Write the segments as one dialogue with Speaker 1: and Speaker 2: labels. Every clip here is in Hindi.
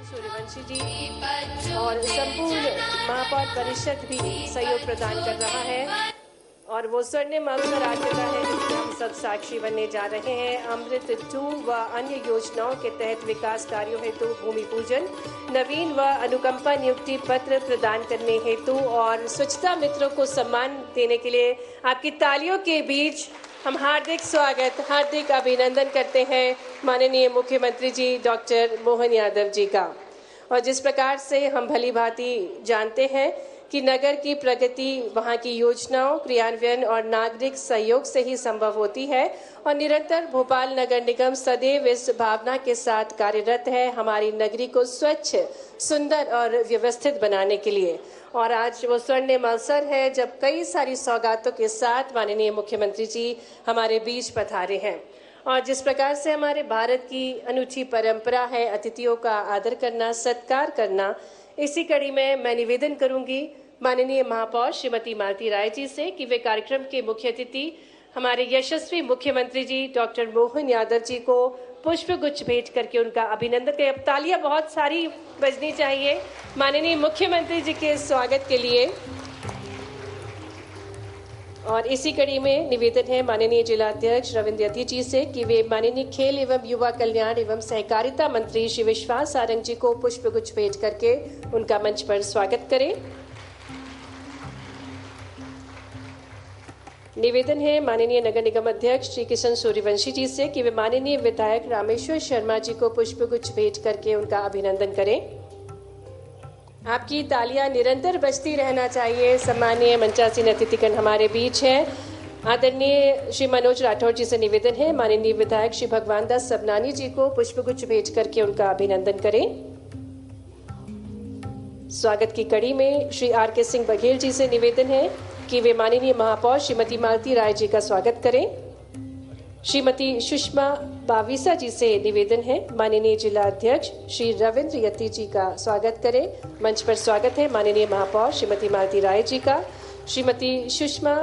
Speaker 1: सूर्यवंशी जी और संपूर्ण महापौर परिषद भी सहयोग प्रदान कर रहा है और वो स्वर्णिम अवसर आ चुका है जिसमें हम सब साक्षी बनने जा रहे हैं। अमृत 2 व अन्य योजनाओं के तहत विकास कार्यों हेतु भूमि पूजन, नवीन व अनुकंपा नियुक्ति पत्र प्रदान करने हेतु और स्वच्छता मित्रों को सम्मान देने के लिए आपकी तालियों के बीच हम हार्दिक स्वागत, हार्दिक अभिनंदन करते हैं माननीय मुख्यमंत्री जी डॉक्टर मोहन यादव जी का। और जिस प्रकार से हम भली भांति जानते हैं कि नगर की प्रगति वहाँ की योजनाओं, क्रियान्वयन और नागरिक सहयोग से ही संभव होती है और निरंतर भोपाल नगर निगम सदैव इस भावना के साथ कार्यरत है हमारी नगरी को स्वच्छ, सुंदर और व्यवस्थित बनाने के लिए। और आज वो स्वर्णिम अवसर है जब कई सारी सौगातों के साथ माननीय मुख्यमंत्री जी हमारे बीच पधारे हैं। और जिस प्रकार से हमारे भारत की अनूठी परंपरा है अतिथियों का आदर करना, सत्कार करना, इसी कड़ी में मैं निवेदन करूंगी माननीय महापौर श्रीमती मालती राय जी से कि वे कार्यक्रम के मुख्य अतिथि हमारे यशस्वी मुख्यमंत्री जी डॉक्टर मोहन यादव जी को पुष्प गुच्छ भेंट करके उनका अभिनंदन करें। अब तालियां बहुत सारी बजनी चाहिए माननीय मुख्यमंत्री जी के स्वागत के लिए। और इसी कड़ी में निवेदन है माननीय जिलाध्यक्ष रविंद्र यति जी से कि वे माननीय खेल एवं युवा कल्याण एवं सहकारिता मंत्री श्री विश्वास सारंग जी को पुष्प गुच्छ भेंट करके उनका मंच पर स्वागत करें। निवेदन है माननीय नगर निगम अध्यक्ष श्री किशन सूर्यवंशी जी से कि वे माननीय विधायक रामेश्वर शर्मा जी को पुष्प गुच्छ भेंट करके उनका अभिनंदन करें। आपकी तालियां निरंतर बजती रहना चाहिए। सम्मानीय मंचासीन अतिथिगण हमारे बीच हैं। आदरणीय श्री मनोज राठौर जी से निवेदन है माननीय विधायक श्री भगवान दास सबनानी जी को पुष्पगुच्छ भेंट करके उनका अभिनंदन करें। स्वागत की कड़ी में श्री आर के सिंह बघेल जी से निवेदन है कि वे माननीय महापौर श्रीमती मालती राय जी का स्वागत करें। श्रीमती सुषमा बाविसा जी से निवेदन है माननीय जिला अध्यक्ष श्री रविंद्र यति जी का स्वागत करें। मंच पर स्वागत है माननीय महापौर श्रीमती मालती राय जी का। श्रीमती सुषमा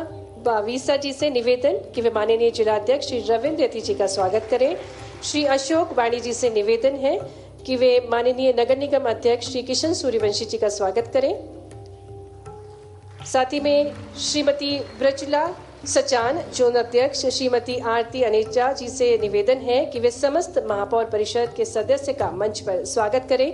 Speaker 1: बाविसा जी से निवेदन कि वे माननीय जिला अध्यक्ष श्री रविंद्र यति जी का स्वागत करें। श्री अशोक वाणी जी से निवेदन है कि वे माननीय नगर निगम अध्यक्ष श्री किशन सूर्यवंशी जी का स्वागत करें। साथ ही में श्रीमती ब्रजला सचान जोन अध्यक्ष श्रीमती आरती अनेजा जी से निवेदन है कि वे समस्त महापौर परिषद के सदस्य का मंच पर स्वागत करें।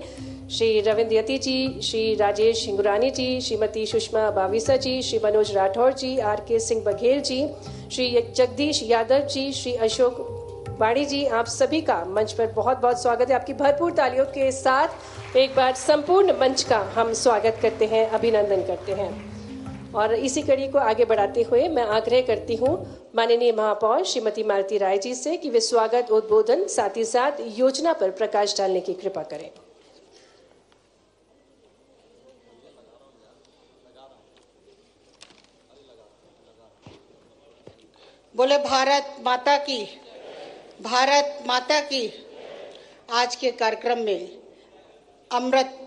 Speaker 1: श्री रविंद्र यति जी, श्री राजेश हिंगुरानी जी, श्रीमती सुषमा बाविसा जी, श्री मनोज राठौर जी, आर के सिंह बघेल जी, श्री जगदीश यादव जी, श्री अशोक वाणी जी, आप सभी का मंच पर बहुत बहुत स्वागत है। आपकी भरपूर तालियों के साथ एक बार संपूर्ण मंच का हम स्वागत करते हैं, अभिनंदन करते हैं। और इसी कड़ी को आगे बढ़ाते हुए मैं आग्रह करती हूँ माननीय महापौर श्रीमती मालती राय जी से कि वे स्वागत उद्बोधन साथ ही साथ योजना पर प्रकाश डालने की कृपा करें।
Speaker 2: बोले भारत माता की, भारत माता की। आज के कार्यक्रम में अमृत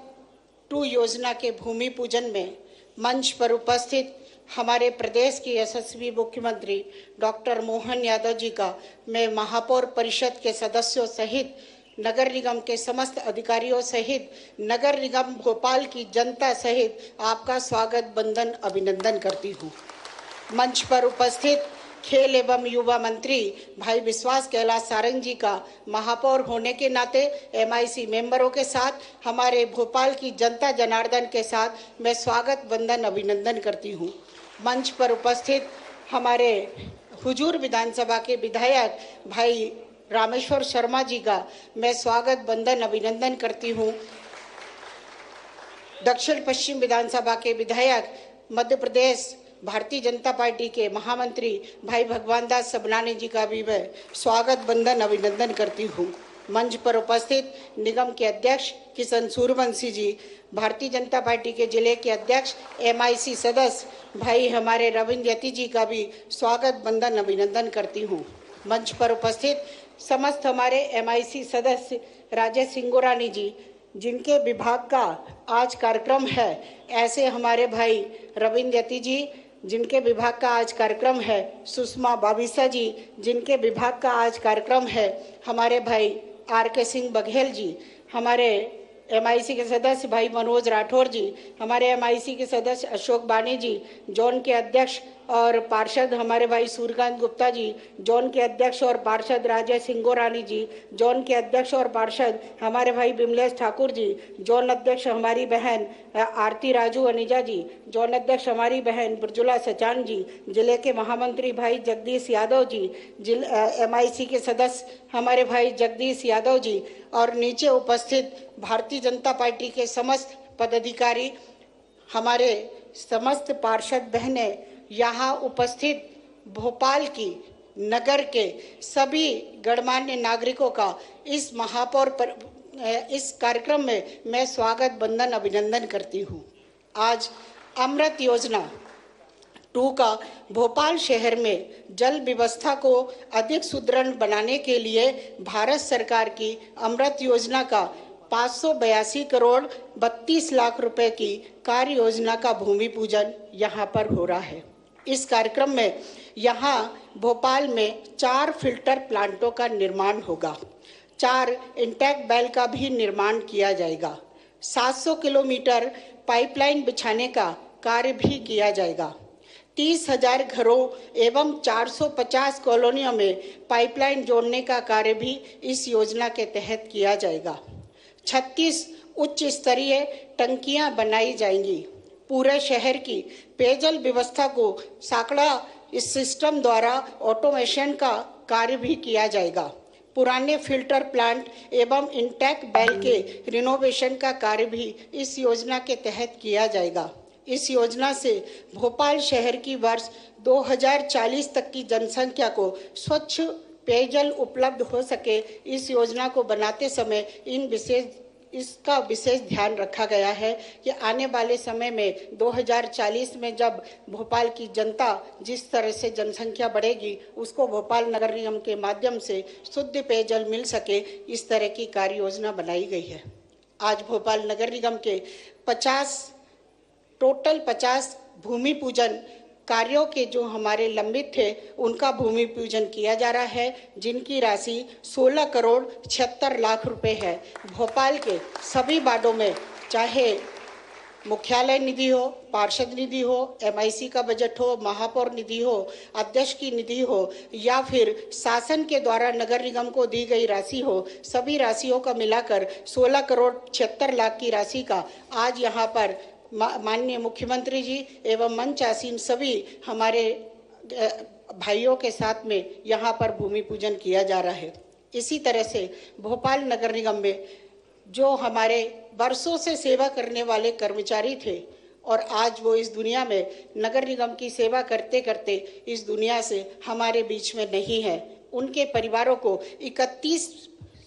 Speaker 2: 2 योजना के भूमि पूजन में मंच पर उपस्थित हमारे प्रदेश के यशस्वी मुख्यमंत्री डॉक्टर मोहन यादव जी का मैं महापौर परिषद के सदस्यों सहित नगर निगम के समस्त अधिकारियों सहित नगर निगम भोपाल की जनता सहित आपका स्वागत, वंदन, अभिनंदन करती हूँ। मंच पर उपस्थित खेल एवं युवा मंत्री भाई विश्वास कैलाश सारंग जी का महापौर होने के नाते MIC मेंबरों के साथ हमारे भोपाल की जनता जनार्दन के साथ मैं स्वागत, वंदन, अभिनंदन करती हूँ। मंच पर उपस्थित हमारे हुजूर विधानसभा के विधायक भाई रामेश्वर शर्मा जी का मैं स्वागत, वंदन, अभिनंदन करती हूँ। दक्षिण पश्चिम विधानसभा के विधायक मध्य प्रदेश भारतीय जनता पार्टी के महामंत्री भाई भगवान दास सबनानी जी का भी मैं स्वागत, वंदन, अभिनंदन करती हूँ। मंच पर उपस्थित निगम के अध्यक्ष किशन सूर्यवंशी जी, भारतीय जनता पार्टी के जिले के अध्यक्ष MIC सदस्य भाई हमारे रविंद्र यति जी का भी स्वागत, वंदन, अभिनंदन करती हूँ। मंच पर उपस्थित समस्त हमारे MIC सदस्य राजेश हिंगुरानी जी, जिनके विभाग का आज कार्यक्रम है, ऐसे हमारे भाई रविंद्र यति जी जिनके विभाग का आज कार्यक्रम है, सुषमा बाविसा जी जिनके विभाग का आज कार्यक्रम है, हमारे भाई आर के सिंह बघेल जी, हमारे एमआईसी के सदस्य भाई मनोज राठौर जी, हमारे एमआईसी के सदस्य अशोक बानी जी, जोन के अध्यक्ष और पार्षद हमारे भाई सूर्यकांत गुप्ता जी, जोन के अध्यक्ष और पार्षद राजेश सिंगोरानी जी, जोन के अध्यक्ष और पार्षद हमारे भाई बिमलेश ठाकुर जी, जोन अध्यक्ष हमारी बहन आरती राजू अनिजा जी, जोन अध्यक्ष हमारी बहन ब्रजुला सचान जी, जिले के महामंत्री भाई जगदीश यादव जी, एमआईसी के सदस्य हमारे भाई जगदीश यादव जी और नीचे उपस्थित भारतीय जनता पार्टी के समस्त पदाधिकारी, हमारे समस्त पार्षद बहनें, यहाँ उपस्थित भोपाल की नगर के सभी गणमान्य नागरिकों का इस महापौर पर इस कार्यक्रम में मैं स्वागत बंदन अभिनंदन करती हूँ। आज अमृत योजना 2 का भोपाल शहर में जल व्यवस्था को अधिक सुदृढ़ बनाने के लिए भारत सरकार की अमृत योजना का 582 करोड़ 32 लाख रुपए की कार्य योजना का भूमि पूजन यहाँ पर हो रहा है। इस कार्यक्रम में यहाँ भोपाल में 4 फिल्टर प्लांटों का निर्माण होगा, 4 इंटेक बेल का भी निर्माण किया जाएगा, 700 किलोमीटर पाइपलाइन बिछाने का कार्य भी किया जाएगा, 30,000 घरों एवं 450 कॉलोनियों में पाइपलाइन जोड़ने का कार्य भी इस योजना के तहत किया जाएगा। 36 उच्च स्तरीय टंकियां बनाई जाएंगी। पूरे शहर की पेयजल व्यवस्था को साकड़ा इस सिस्टम द्वारा ऑटोमेशन का कार्य भी किया जाएगा। पुराने फिल्टर प्लांट एवं इंटेक बेल के रिनोवेशन का कार्य भी इस योजना के तहत किया जाएगा। इस योजना से भोपाल शहर की वर्ष 2040 तक की जनसंख्या को स्वच्छ पेयजल उपलब्ध हो सके, इस योजना को बनाते समय इसका विशेष ध्यान रखा गया है कि आने वाले समय में 2040 में जब भोपाल की जनता जिस तरह से जनसंख्या बढ़ेगी, उसको भोपाल नगर निगम के माध्यम से शुद्ध पेयजल मिल सके, इस तरह की कार्य योजना बनाई गई है। आज भोपाल नगर निगम के 50 भूमि पूजन कार्यों के जो हमारे लंबित थे, उनका भूमि पूजन किया जा रहा है, जिनकी राशि 16 करोड़ 76 लाख रुपए है। भोपाल के सभी वार्डों में, चाहे मुख्यालय निधि हो, पार्षद निधि हो, एमआईसी का बजट हो, महापौर निधि हो, अध्यक्ष की निधि हो या फिर शासन के द्वारा नगर निगम को दी गई राशि हो, सभी राशियों का मिलाकर 16 करोड़ 76 लाख की राशि का आज यहाँ पर माननीय मुख्यमंत्री जी एवं मंच आसीन सभी हमारे भाइयों के साथ में यहाँ पर भूमि पूजन किया जा रहा है। इसी तरह से भोपाल नगर निगम में जो हमारे वर्षों से सेवा करने वाले कर्मचारी थे और आज वो इस दुनिया में नगर निगम की सेवा करते करते इस दुनिया से हमारे बीच में नहीं है, उनके परिवारों को 31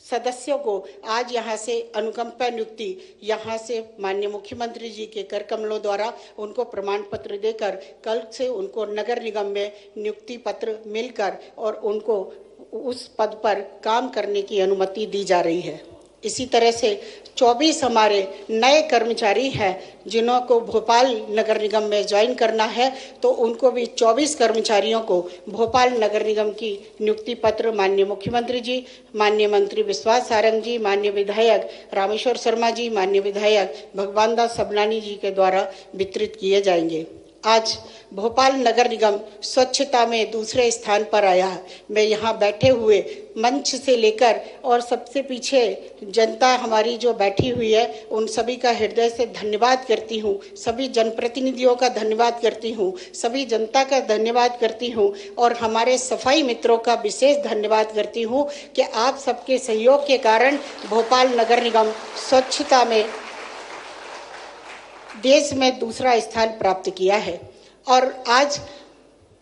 Speaker 2: सदस्यों को आज यहाँ से अनुकंपा नियुक्ति यहाँ से माननीय मुख्यमंत्री जी के कर कमलों द्वारा उनको प्रमाण पत्र देकर कल से उनको नगर निगम में नियुक्ति पत्र मिलकर और उनको उस पद पर काम करने की अनुमति दी जा रही है। इसी तरह से 24 हमारे नए कर्मचारी हैं जिन्हों को भोपाल नगर निगम में ज्वाइन करना है, तो उनको भी 24 कर्मचारियों को भोपाल नगर निगम की नियुक्ति पत्र माननीय मुख्यमंत्री जी, माननीय मंत्री विश्वास सारंग जी, माननीय विधायक रामेश्वर शर्मा जी, माननीय विधायक भगवान दास सबनानी जी के द्वारा वितरित किए जाएंगे। आज भोपाल नगर निगम स्वच्छता में दूसरे स्थान पर आया है। मैं यहाँ बैठे हुए मंच से लेकर और सबसे पीछे जनता हमारी जो बैठी हुई है, उन सभी का हृदय से धन्यवाद करती हूँ। सभी जनप्रतिनिधियों का धन्यवाद करती हूँ, सभी जनता का धन्यवाद करती हूँ और हमारे सफाई मित्रों का विशेष धन्यवाद करती हूँ कि आप सबके सहयोग के कारण भोपाल नगर निगम स्वच्छता में देश में दूसरा स्थान प्राप्त किया है। और आज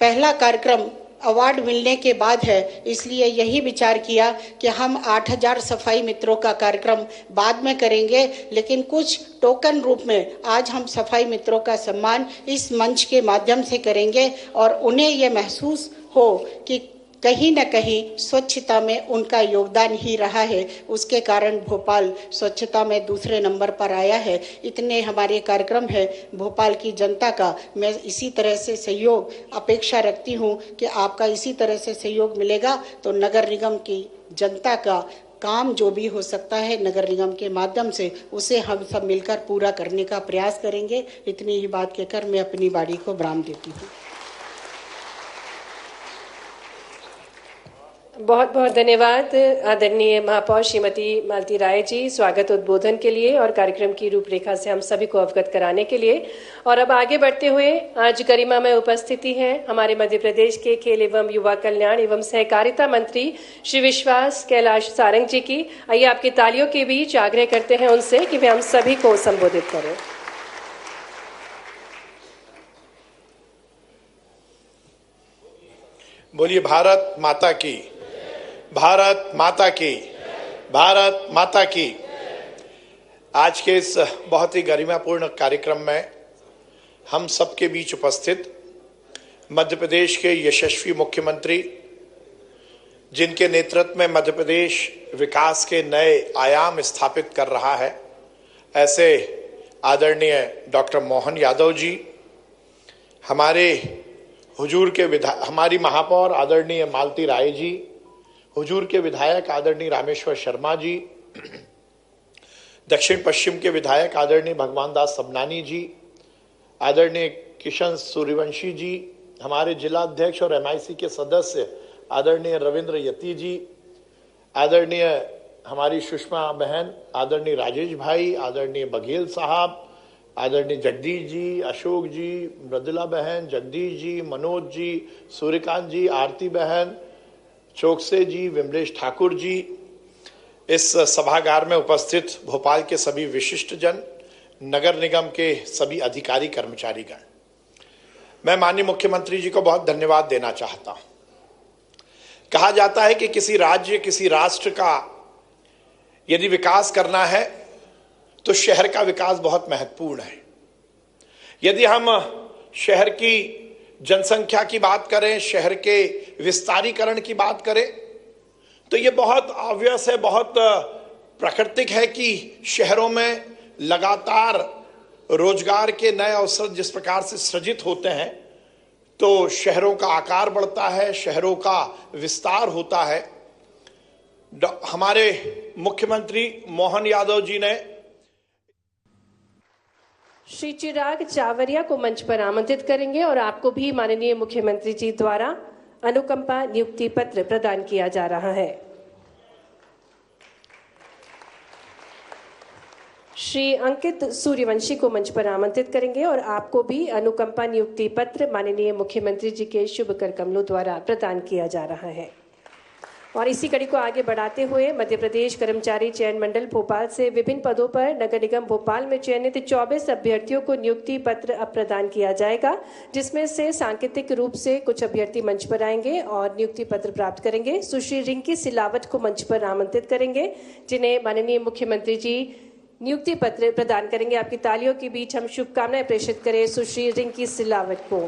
Speaker 2: पहला कार्यक्रम अवार्ड मिलने के बाद है, इसलिए यही विचार किया कि हम 8000 सफाई मित्रों का कार्यक्रम बाद में करेंगे, लेकिन कुछ टोकन रूप में आज हम सफाई मित्रों का सम्मान इस मंच के माध्यम से करेंगे और उन्हें ये महसूस हो कि कहीं न कहीं स्वच्छता में उनका योगदान ही रहा है, उसके कारण भोपाल स्वच्छता में दूसरे नंबर पर आया है। इतने हमारे कार्यक्रम है भोपाल की जनता का। मैं इसी तरह से सहयोग अपेक्षा रखती हूँ कि आपका इसी तरह से सहयोग मिलेगा तो नगर निगम की जनता का काम जो भी हो सकता है नगर निगम के माध्यम से उसे हम सब मिलकर पूरा करने का प्रयास करेंगे। इतनी ही बात कहकर मैं अपनी बारी को विराम देती हूँ।
Speaker 1: बहुत बहुत धन्यवाद आदरणीय महापौर श्रीमती मालती राय जी, स्वागत उद्बोधन के लिए और कार्यक्रम की रूपरेखा से हम सभी को अवगत कराने के लिए। और अब आगे बढ़ते हुए आज गरिमा में उपस्थिति है हमारे मध्य प्रदेश के खेल एवं युवा कल्याण एवं सहकारिता मंत्री श्री विश्वास कैलाश सारंग जी की। आइए आपकी तालियों के बीच आग्रह करते हैं उनसे कि वे हम सभी को संबोधित करें।
Speaker 3: बोलिए भारत माता की, भारत माता की, भारत माता की। आज के इस बहुत ही गरिमापूर्ण कार्यक्रम में हम सबके बीच उपस्थित मध्य प्रदेश के यशस्वी मुख्यमंत्री, जिनके नेतृत्व में मध्य प्रदेश विकास के नए आयाम स्थापित कर रहा है, ऐसे आदरणीय डॉक्टर मोहन यादव जी, हमारे हुजूर के हमारी महापौर आदरणीय मालती राय जी, हुजूर के विधायक आदरणीय रामेश्वर शर्मा जी, दक्षिण पश्चिम के विधायक आदरणीय भगवान दास सबनानी जी, आदरणीय किशन सूर्यवंशी जी, हमारे जिला अध्यक्ष और MIC के सदस्य आदरणीय रविंद्र यति जी, आदरणीय हमारी सुषमा बहन आदरणीय राजेश भाई, आदरणीय बघेल साहब, आदरणीय जगदीश जी, अशोक जी, मृदुला बहन, जगदीश जी, मनोज जी, सूर्यकांत जी, आरती बहन, चौकसे जी, विमलेश ठाकुर जी, इस सभागार में उपस्थित भोपाल के सभी विशिष्ट जन, नगर निगम के सभी अधिकारी कर्मचारीगण, मैं माननीय मुख्यमंत्री जी को बहुत धन्यवाद देना चाहता हूं। कहा जाता है कि किसी राज्य, किसी राष्ट्र का यदि विकास करना है तो शहर का विकास बहुत महत्वपूर्ण है। यदि हम शहर की जनसंख्या की बात करें, शहर के विस्तारीकरण की बात करें, तो ये बहुत ऑब्वियस है, बहुत प्राकृतिक है कि शहरों में लगातार रोजगार के नए अवसर जिस प्रकार से सृजित होते हैं, तो शहरों का आकार बढ़ता है, शहरों का विस्तार होता है। हमारे मुख्यमंत्री मोहन यादव जी ने
Speaker 1: श्री चिराग चावरिया को मंच पर आमंत्रित करेंगे और आपको भी माननीय मुख्यमंत्री जी द्वारा अनुकंपा नियुक्ति पत्र प्रदान किया जा रहा है। श्री अंकित सूर्यवंशी को मंच पर आमंत्रित करेंगे और आपको भी अनुकंपा नियुक्ति पत्र माननीय मुख्यमंत्री जी के शुभ कर कमलों द्वारा प्रदान किया जा रहा है। और इसी कड़ी को आगे बढ़ाते हुए मध्य प्रदेश कर्मचारी चयन मंडल भोपाल से विभिन्न पदों पर नगर निगम भोपाल में चयनित 24 अभ्यर्थियों को नियुक्ति पत्र अब प्रदान किया जाएगा, जिसमें से सांकेतिक रूप से कुछ अभ्यर्थी मंच पर आएंगे और नियुक्ति पत्र प्राप्त करेंगे। सुश्री रिंकी सिलावट को मंच पर आमंत्रित करेंगे, जिन्हें माननीय मुख्यमंत्री जी नियुक्ति पत्र प्रदान करेंगे। आपकी तालियों के बीच हम शुभकामनाएं प्रेषित करें सुश्री रिंकी सिलावट को।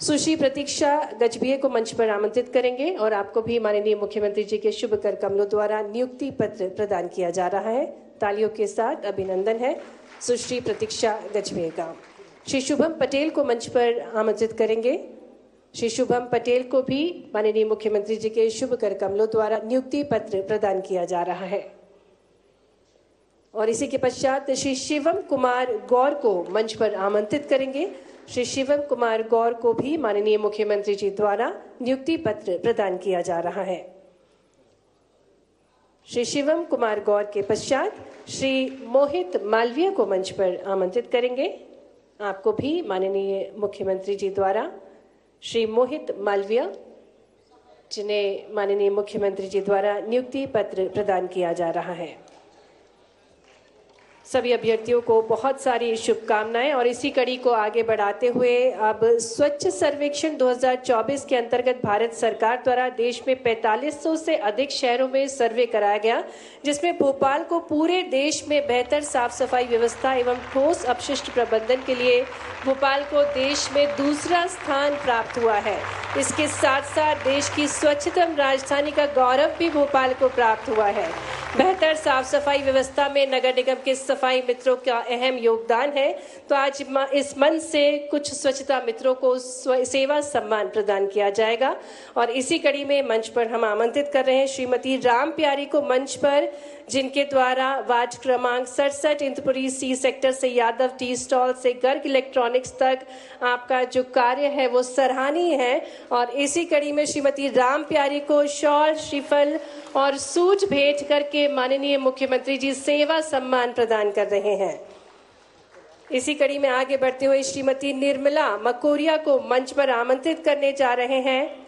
Speaker 1: सुश्री प्रतीक्षा गजभिये को मंच पर आमंत्रित करेंगे और आपको भी माननीय मुख्यमंत्री जी के शुभ कर कमलों द्वारा नियुक्ति पत्र प्रदान किया जा रहा है। तालियों के साथ अभिनंदन है सुश्री प्रतीक्षा गजभिये का। श्री शुभम पटेल को मंच पर आमंत्रित करेंगे। श्री शुभम पटेल को भी माननीय मुख्यमंत्री जी के शुभ कर कमलों द्वारा नियुक्ति पत्र प्रदान किया जा रहा है। और इसी के पश्चात श्री शिवम कुमार गौर को मंच पर आमंत्रित करेंगे। श्री शिवम कुमार गौर को भी माननीय मुख्यमंत्री जी द्वारा नियुक्ति पत्र प्रदान किया जा रहा है। श्री शिवम कुमार गौर के पश्चात श्री मोहित मालवीय को मंच पर आमंत्रित करेंगे। आपको भी माननीय मुख्यमंत्री जी द्वारा श्री मोहित मालवीय, जिन्हें माननीय मुख्यमंत्री जी द्वारा नियुक्ति पत्र प्रदान किया जा रहा है। सभी अभ्यर्थियों को बहुत सारी शुभकामनाएं। और इसी कड़ी को आगे बढ़ाते हुए अब स्वच्छ सर्वेक्षण 2024 के अंतर्गत भारत सरकार द्वारा देश में 4500 से अधिक शहरों में सर्वे कराया गया, जिसमें भोपाल को पूरे देश में बेहतर साफ सफाई व्यवस्था एवं ठोस अपशिष्ट प्रबंधन के लिए भोपाल को देश में दूसरा स्थान प्राप्त हुआ है। इसके साथ साथ देश की स्वच्छतम राजधानी का गौरव भी भोपाल को प्राप्त हुआ है। बेहतर साफ सफाई व्यवस्था में नगर निगम के सफाई मित्रों का अहम योगदान है। तो आज इस मंच से कुछ स्वच्छता मित्रों को सेवा सम्मान प्रदान किया जाएगा और इसी कड़ी में मंच पर हम आमंत्रित कर रहे हैं श्रीमती राम प्यारी को मंच पर, जिनके द्वारा वार्ड क्रमांक 67 इंद्रपुरी सी सेक्टर से यादव टी स्टॉल से गर्ग इलेक्ट्रॉनिक्स तक आपका जो कार्य है वो सराहनीय है। और इसी कड़ी में श्रीमती राम प्यारी को शॉल, श्रीफल और सूट भेंट करके माननीय मुख्यमंत्री जी सेवा सम्मान प्रदान कर रहे हैं। इसी कड़ी में आगे बढ़ते हुए श्रीमती निर्मला मकोरिया को मंच पर आमंत्रित करने जा रहे हैं।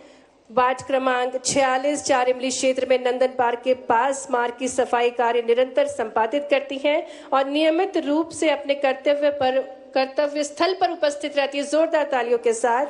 Speaker 1: वार्ड क्रमांक 46 4 इमली क्षेत्र में नंदन पार्क के पास मार्ग की सफाई कार्य निरंतर संपादित करती हैं और नियमित रूप से अपने कर्तव्य स्थल पर उपस्थित रहती है। जोरदार तालियों के साथ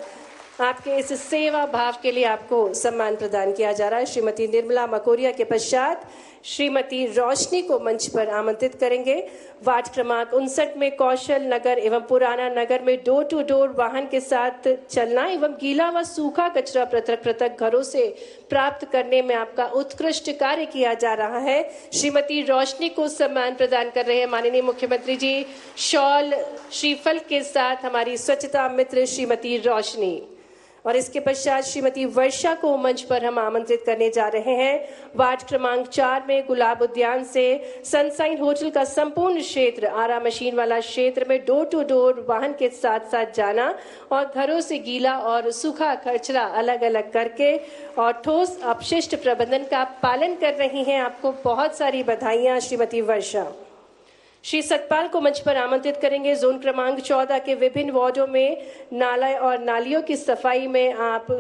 Speaker 1: आपके इस सेवा भाव के लिए आपको सम्मान प्रदान किया जा रहा है। श्रीमती निर्मला मकोरिया के पश्चात श्रीमती रोशनी को मंच पर आमंत्रित करेंगे। वार्ड क्रमांक 59 में कौशल नगर एवं पुराना नगर में डोर टू डोर वाहन के साथ चलना एवं गीला व सूखा कचरा पृथक पृथक घरों से प्राप्त करने में आपका उत्कृष्ट कार्य किया जा रहा है। श्रीमती रोशनी को सम्मान प्रदान कर रहे हैं माननीय मुख्यमंत्री जी शॉल श्रीफल के साथ हमारी स्वच्छता मित्र श्रीमती रोशनी। और इसके पश्चात श्रीमती वर्षा को मंच पर हम आमंत्रित करने जा रहे हैं। वार्ड क्रमांक 4 में गुलाब उद्यान से सनसाइन होटल का संपूर्ण क्षेत्र आरा मशीन वाला क्षेत्र में डोर टू डोर वाहन के साथ साथ जाना और घरों से गीला और सूखा कचरा अलग अलग करके और ठोस अपशिष्ट प्रबंधन का पालन कर रही हैं। आपको बहुत सारी बधाइयां श्रीमती वर्षा। श्री सतपाल को मंच पर आमंत्रित करेंगे। जोन क्रमांक 14 के विभिन्न वार्डों में नाला और नालियों की सफाई में आप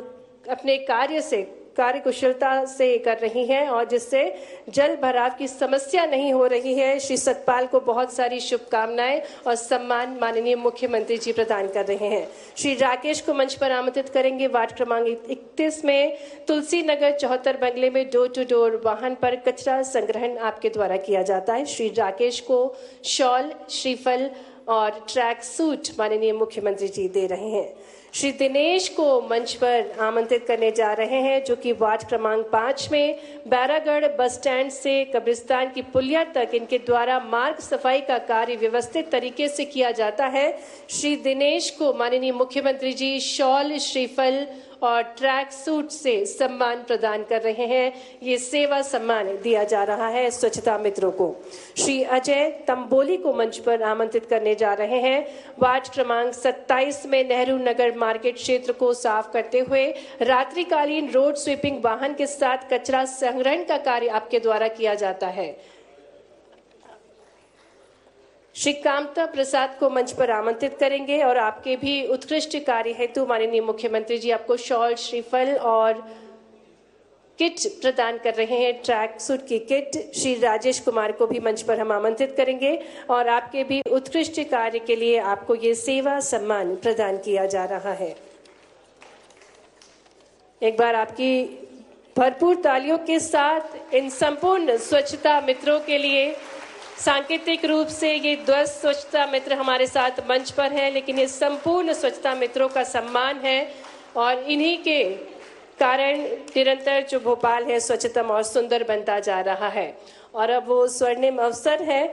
Speaker 1: अपने कार्यकुशलता से कर रही हैं और जिससे जल भराव की समस्या नहीं हो रही है। श्री सतपाल को बहुत सारी शुभकामनाएं और सम्मान माननीय मुख्यमंत्री जी प्रदान कर रहे हैं। श्री राकेश को मंच पर आमंत्रित करेंगे। वार्ड क्रमांक 31 में तुलसी नगर 74 बंगले में डोर टू डोर वाहन पर कचरा संग्रहण आपके द्वारा किया जाता है। श्री राकेश को शॉल, श्रीफल और ट्रैक सूट माननीय मुख्यमंत्री जी दे रहे हैं। श्री दिनेश को मंच पर आमंत्रित करने जा रहे हैं, जो कि वार्ड क्रमांक 5 में बैरागढ़ बस स्टैंड से कब्रिस्तान की पुलिया तक इनके द्वारा मार्ग सफाई का कार्य व्यवस्थित तरीके से किया जाता है। श्री दिनेश को माननीय मुख्यमंत्री जी शॉल, श्रीफल और ट्रैक सूट से सम्मान प्रदान कर रहे हैं। ये सेवा सम्मान दिया जा रहा है स्वच्छता मित्रों को। श्री अजय तंबोली को मंच पर आमंत्रित करने जा रहे हैं। वार्ड क्रमांक 27 में नेहरू नगर मार्केट क्षेत्र को साफ करते हुए रात्रिकालीन रोड स्वीपिंग वाहन के साथ कचरा संग्रहण का कार्य आपके द्वारा किया जाता है। श्री कामता प्रसाद को मंच पर आमंत्रित करेंगे और आपके भी उत्कृष्ट कार्य हेतु माननीय मुख्यमंत्री जी आपको शॉल, श्रीफल और किट प्रदान कर रहे हैं, ट्रैक सूट की किट। श्री राजेश कुमार को भी मंच पर हम आमंत्रित करेंगे और आपके भी उत्कृष्ट कार्य के लिए आपको ये सेवा सम्मान प्रदान किया जा रहा है। एक बार आपकी भरपूर तालियों के साथ इन संपूर्ण स्वच्छता मित्रों के लिए। सांकेतिक रूप से ये 10 स्वच्छता मित्र हमारे साथ मंच पर हैं, लेकिन ये संपूर्ण स्वच्छता मित्रों का सम्मान है और इन्हीं के कारण निरंतर जो भोपाल है स्वच्छतम और सुंदर बनता जा रहा है। और अब वो स्वर्णिम अवसर है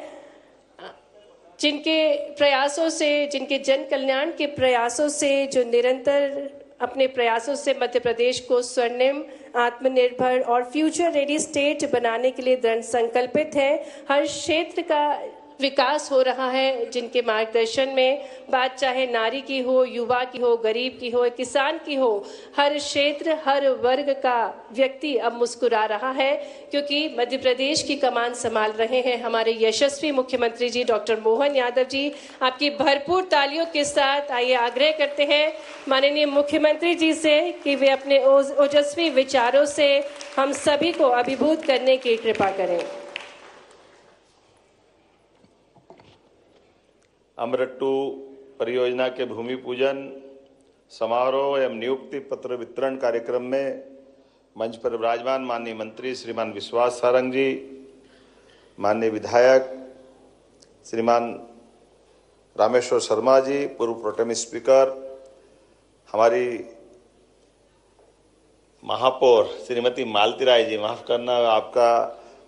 Speaker 1: जिनके प्रयासों से, जिनके जन कल्याण के प्रयासों से, जो निरंतर अपने प्रयासों से मध्य प्रदेश को स्वर्णिम, आत्मनिर्भर और फ्यूचर रेडी स्टेट बनाने के लिए दृढ़ संकल्पित है। हर क्षेत्र का विकास हो रहा है जिनके मार्गदर्शन में, बात चाहे नारी की हो, युवा की हो, गरीब की हो, किसान की हो, हर क्षेत्र, हर वर्ग का व्यक्ति अब मुस्कुरा रहा है क्योंकि मध्य प्रदेश की कमान संभाल रहे हैं हमारे यशस्वी मुख्यमंत्री जी डॉक्टर मोहन यादव जी। आपकी भरपूर तालियों के साथ आइए आग्रह करते हैं माननीय मुख्यमंत्री जी से कि वे अपने ओजस्वी विचारों से हम सभी को अभिभूत करने की कृपा करें।
Speaker 4: अमृत 2 परियोजना के भूमि पूजन समारोह एवं नियुक्ति पत्र वितरण कार्यक्रम में मंच पर विराजमान माननीय मंत्री श्रीमान विश्वास सारंग जी, माननीय विधायक श्रीमान रामेश्वर शर्मा जी, पूर्व प्रोटेम स्पीकर, हमारी महापौर श्रीमती मालती राय जी, माफ करना आपका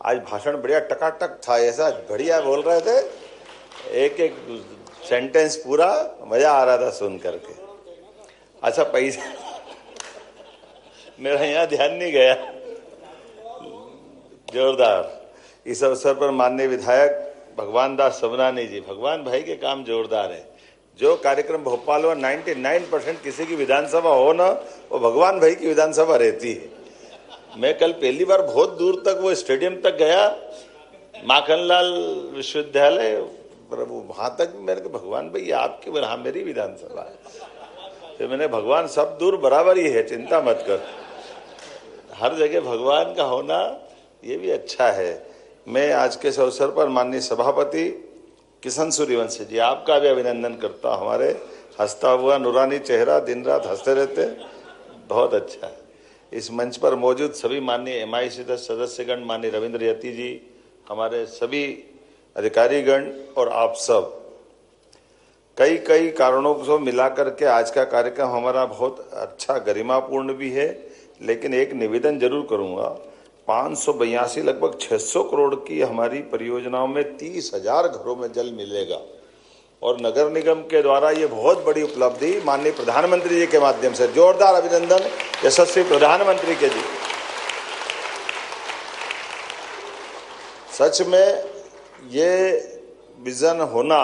Speaker 4: आज भाषण बढ़िया टकाटक था, ऐसा बढ़िया बोल रहे थे, एक एक सेंटेंस पूरा, मजा आ रहा था सुन करके। अच्छा, पैसा मेरा यहाँ ध्यान नहीं गया। जोरदार। इस अवसर पर माननीय विधायक भगवान दास सबनानी जी, भगवान भाई के काम जोरदार है। जो कार्यक्रम भोपाल में 99% किसी की विधानसभा हो ना, वो भगवान भाई की विधानसभा रहती है। मैं कल पहली बार बहुत दूर तक वो स्टेडियम तक गया, माखनलाल विश्वविद्यालय, वहां तक मैंने कहा भगवान भाई आपकी हाँ मेरी विधानसभा है। फिर मैंने भगवान सब दूर बराबर ही है, चिंता मत कर, हर जगह भगवान का होना ये भी अच्छा है। मैं आज के इस अवसर पर माननीय सभापति किशन सूर्यवंशी जी आपका भी अभिनंदन करता हूँ। हमारे हंसता हुआ नूरानी चेहरा, दिन रात हंसते रहते, बहुत अच्छा है। इस मंच पर मौजूद सभी माननीय MIC सदस्यगण, माननीय रविंद्र यति जी, हमारे सभी अधिकारीगण और आप सब, कई कारणों को मिलाकर के आज का कार्यक्रम हमारा बहुत अच्छा गरिमापूर्ण भी है। लेकिन एक निवेदन जरूर करूंगा, 582 लगभग 600 करोड़ की हमारी परियोजनाओं में 30,000 घरों में जल मिलेगा और नगर निगम के द्वारा ये बहुत बड़ी उपलब्धि माननीय प्रधानमंत्री जी के माध्यम से, जोरदार अभिनंदन यशस्वी प्रधानमंत्री के जी। सच में ये विजन होना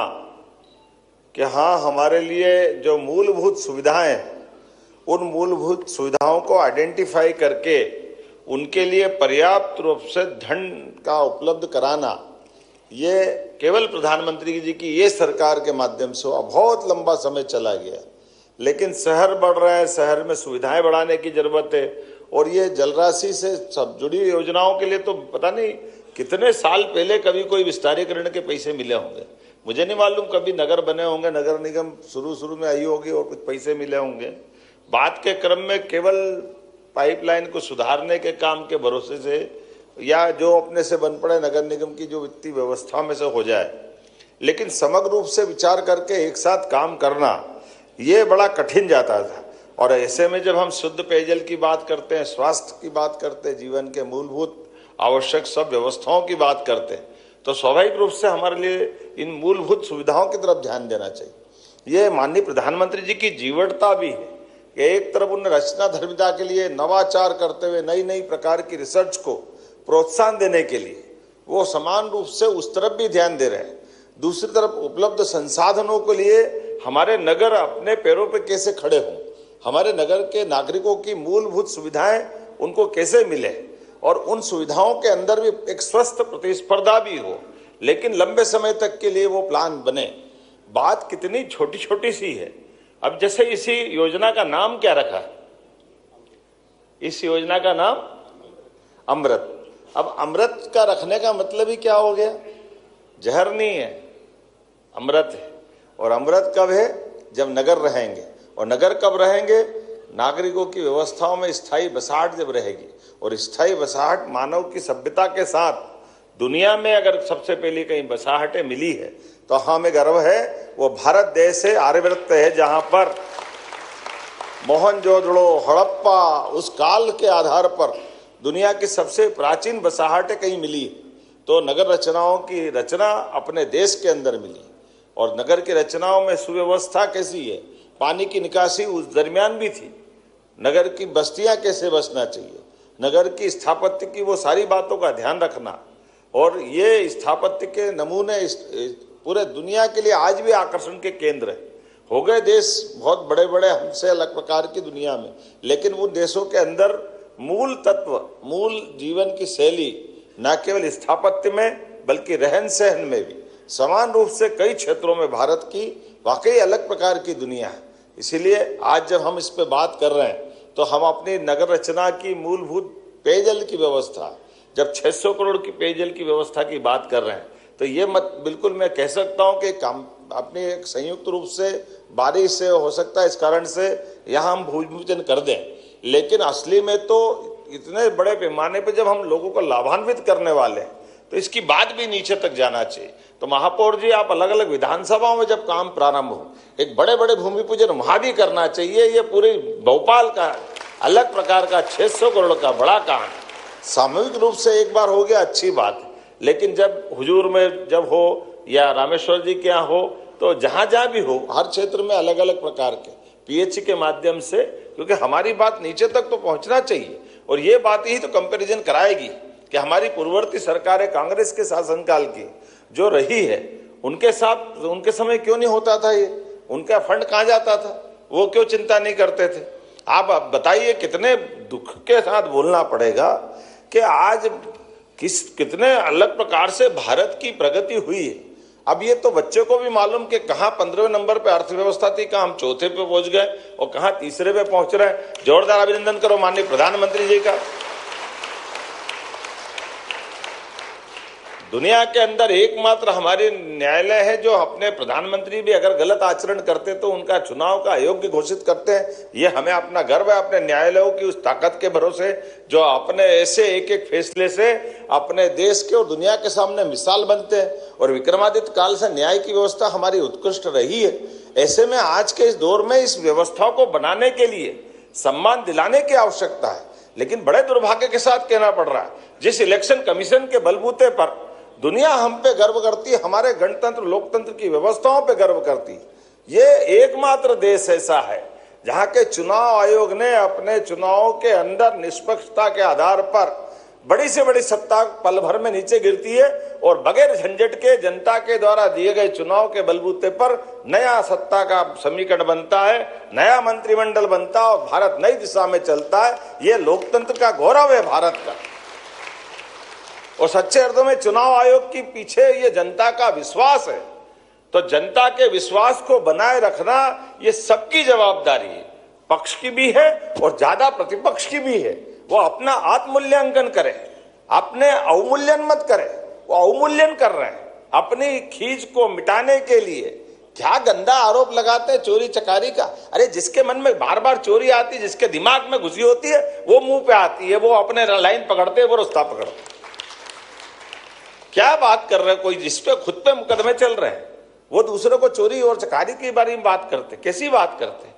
Speaker 4: कि हाँ हमारे लिए जो मूलभूत सुविधाएं, उन मूलभूत सुविधाओं को आइडेंटिफाई करके उनके लिए पर्याप्त रूप से धन का उपलब्ध कराना, ये केवल प्रधानमंत्री जी की ये सरकार के माध्यम से हुआ। बहुत लंबा समय चला गया, लेकिन शहर बढ़ रहे हैं, शहर में सुविधाएं बढ़ाने की जरूरत है। और ये जलराशि से सब जुड़ी योजनाओं के लिए तो पता नहीं कितने साल पहले कभी कोई विस्तारीकरण के पैसे मिले होंगे, मुझे नहीं मालूम। कभी नगर बने होंगे, नगर निगम शुरू में आई होगी और कुछ पैसे मिले होंगे। बात के क्रम में केवल पाइपलाइन को सुधारने के काम के भरोसे से या जो अपने से बन पड़े नगर निगम की जो वित्तीय व्यवस्था में से हो जाए, लेकिन समग्र रूप से विचार करके एक साथ काम करना ये बड़ा कठिन जाता था। और ऐसे में जब हम शुद्ध पेयजल की बात करते हैं, स्वास्थ्य की बात करते हैं, जीवन के मूलभूत आवश्यक सब व्यवस्थाओं की बात करते हैं, तो स्वाभाविक रूप से हमारे लिए इन मूलभूत सुविधाओं की तरफ ध्यान देना चाहिए। ये माननीय प्रधानमंत्री जी की जीवटता भी है कि एक तरफ उन्हें रचना धर्मिता के लिए नवाचार करते हुए नई प्रकार की रिसर्च को प्रोत्साहन देने के लिए वो समान रूप से उस तरफ भी ध्यान दे रहे हैं। दूसरी तरफ उपलब्ध संसाधनों के लिए हमारे नगर अपने पैरों पर कैसे खड़े हों, हमारे नगर के नागरिकों की मूलभूत सुविधाएं उनको कैसे मिले और उन सुविधाओं के अंदर भी एक स्वस्थ प्रतिस्पर्धा भी हो, लेकिन लंबे समय तक के लिए वो प्लान बने। बात कितनी छोटी छोटी सी है। अब जैसे इसी योजना का नाम क्या रखा है, इस योजना का नाम अमृत। अब अमृत का रखने का मतलब ही क्या हो गया, जहर नहीं है, अमृत है। और अमृत कब है, जब नगर रहेंगे। और नगर कब रहेंगे, नागरिकों की व्यवस्थाओं में स्थायी बसाहट जब रहेगी। और स्थायी बसाहट मानव की सभ्यता के साथ दुनिया में अगर सबसे पहले कहीं बसाहटें मिली है तो हमें गर्व है, वो भारत देश है, आर्यव्रत है, जहां पर मोहनजोदड़ो, हड़प्पा, उस काल के आधार पर दुनिया की सबसे प्राचीन बसाहटें कहीं मिली। तो नगर रचनाओं की रचना अपने देश के अंदर मिली। और नगर की रचनाओं में सुव्यवस्था कैसी है, पानी की निकासी उस दरमियान भी थी, नगर की बस्तियां कैसे बसना चाहिए, नगर की स्थापत्य की वो सारी बातों का ध्यान रखना। और ये स्थापत्य के नमूने पूरे दुनिया के लिए आज भी आकर्षण के केंद्र है। हो गए देश बहुत बड़े बड़े हमसे अलग प्रकार की दुनिया में, लेकिन उन देशों के अंदर मूल तत्व, मूल जीवन की शैली न केवल स्थापत्य में बल्कि रहन सहन में भी समान रूप से कई क्षेत्रों में भारत की वाकई अलग प्रकार की दुनिया है। इसीलिए आज जब हम इस पे बात कर रहे हैं तो हम अपनी नगर रचना की मूलभूत पेयजल की व्यवस्था, जब 600 करोड़ की पेयजल की व्यवस्था की बात कर रहे हैं तो ये मत बिल्कुल मैं कह सकता हूं कि काम अपने एक संयुक्त रूप से बारिश से हो सकता है, इस कारण से यहाँ हम भूमि पूजन कर दें। लेकिन असली में तो इतने बड़े पैमाने पर जब हम लोगों को लाभान्वित करने वाले हैं तो इसकी बात भी नीचे तक जाना चाहिए। तो महापौर जी, आप अलग अलग विधानसभाओं में जब काम प्रारंभ हो, एक बड़े बड़े भूमि पूजन वहां भी करना चाहिए। ये पूरे भोपाल का अलग प्रकार का 600 करोड़ का बड़ा काम, सामूहिक रूप से एक बार हो गया अच्छी बात है, लेकिन जब हुजूर में जब हो या रामेश्वर जी के यहाँ हो, तो जहां जहां भी हो हर क्षेत्र में अलग अलग प्रकार के पीएचई के माध्यम से, क्योंकि हमारी बात नीचे तक तो पहुंचना चाहिए। और ये बात ही तो कंपैरिजन कराएगी कि हमारी पूर्ववर्ती सरकारें कांग्रेस के शासनकाल की जो रही है, उनके साथ उनके समय क्यों नहीं होता था ये, उनका फंड कहाँ जाता था, वो क्यों चिंता नहीं करते थे। आप बताइए, कितने दुख के साथ बोलना पड़ेगा कि आज कितने अलग प्रकार से भारत की प्रगति हुई है। अब ये तो बच्चे को भी मालूम कि कहाँ 15वें नंबर पे अर्थव्यवस्था थी, कहाँ हम चौथे पे पहुंच गए और कहाँ तीसरे पे पहुंच रहे हैं। जोरदार अभिनंदन करो माननीय प्रधानमंत्री जी का। दुनिया के अंदर एकमात्र हमारे न्यायालय है जो अपने प्रधानमंत्री भी अगर गलत आचरण करते तो उनका चुनाव का अयोग्य घोषित करते हैं। ये हमें अपना गर्व है अपने न्यायालयों की उस ताकत के भरोसे, जो अपने ऐसे एक एक फैसले से अपने देश के और दुनिया के सामने मिसाल बनते हैं। और विक्रमादित्य काल से न्याय की व्यवस्था हमारी उत्कृष्ट रही है। ऐसे में आज के इस दौर में इस व्यवस्था को बनाने के लिए सम्मान दिलाने की आवश्यकता है। लेकिन बड़े दुर्भाग्य के साथ कहना पड़ रहा है, जिस इलेक्शन कमीशन के बलबूते पर दुनिया हम पे गर्व करती है, हमारे गणतंत्र लोकतंत्र की व्यवस्थाओं पे गर्व करती है, ये एकमात्र देश ऐसा है जहां के चुनाव आयोग ने अपने चुनावों के अंदर निष्पक्षता के आधार पर बड़ी से बड़ी सत्ता पल भर में नीचे गिरती है और बगैर झंझट के जनता के द्वारा दिए गए चुनाव के बलबूते पर नया सत्ता का समीकरण बनता है, नया मंत्रिमंडल बनता है और भारत नई दिशा में चलता है। ये लोकतंत्र का गौरव है भारत का। और सच्चे अर्थों में चुनाव आयोग के पीछे ये जनता का विश्वास है। तो जनता के विश्वास को बनाए रखना ये सबकी जवाबदारी है, पक्ष की भी है और ज्यादा प्रतिपक्ष की भी है। वो अपना आत्मूल्यांकन करे, अपने अवमूल्यन मत करे, वो अवमूल्यन कर रहे हैं। अपनी खींच को मिटाने के लिए क्या गंदा आरोप लगाते हैं चोरी चकारी का। अरे जिसके मन में बार बार चोरी आती है, जिसके दिमाग में घुसी होती है, वो मुंह पे आती है, वो अपने लाइन पकड़ते हैं, वो रास्ता पकड़ते हैं। क्या बात कर रहे हैं, कोई जिसपे खुद पे मुकदमे चल रहे हैं वो दूसरे को चोरी और चकारी के बारे में बात करते, कैसी बात करते हैं।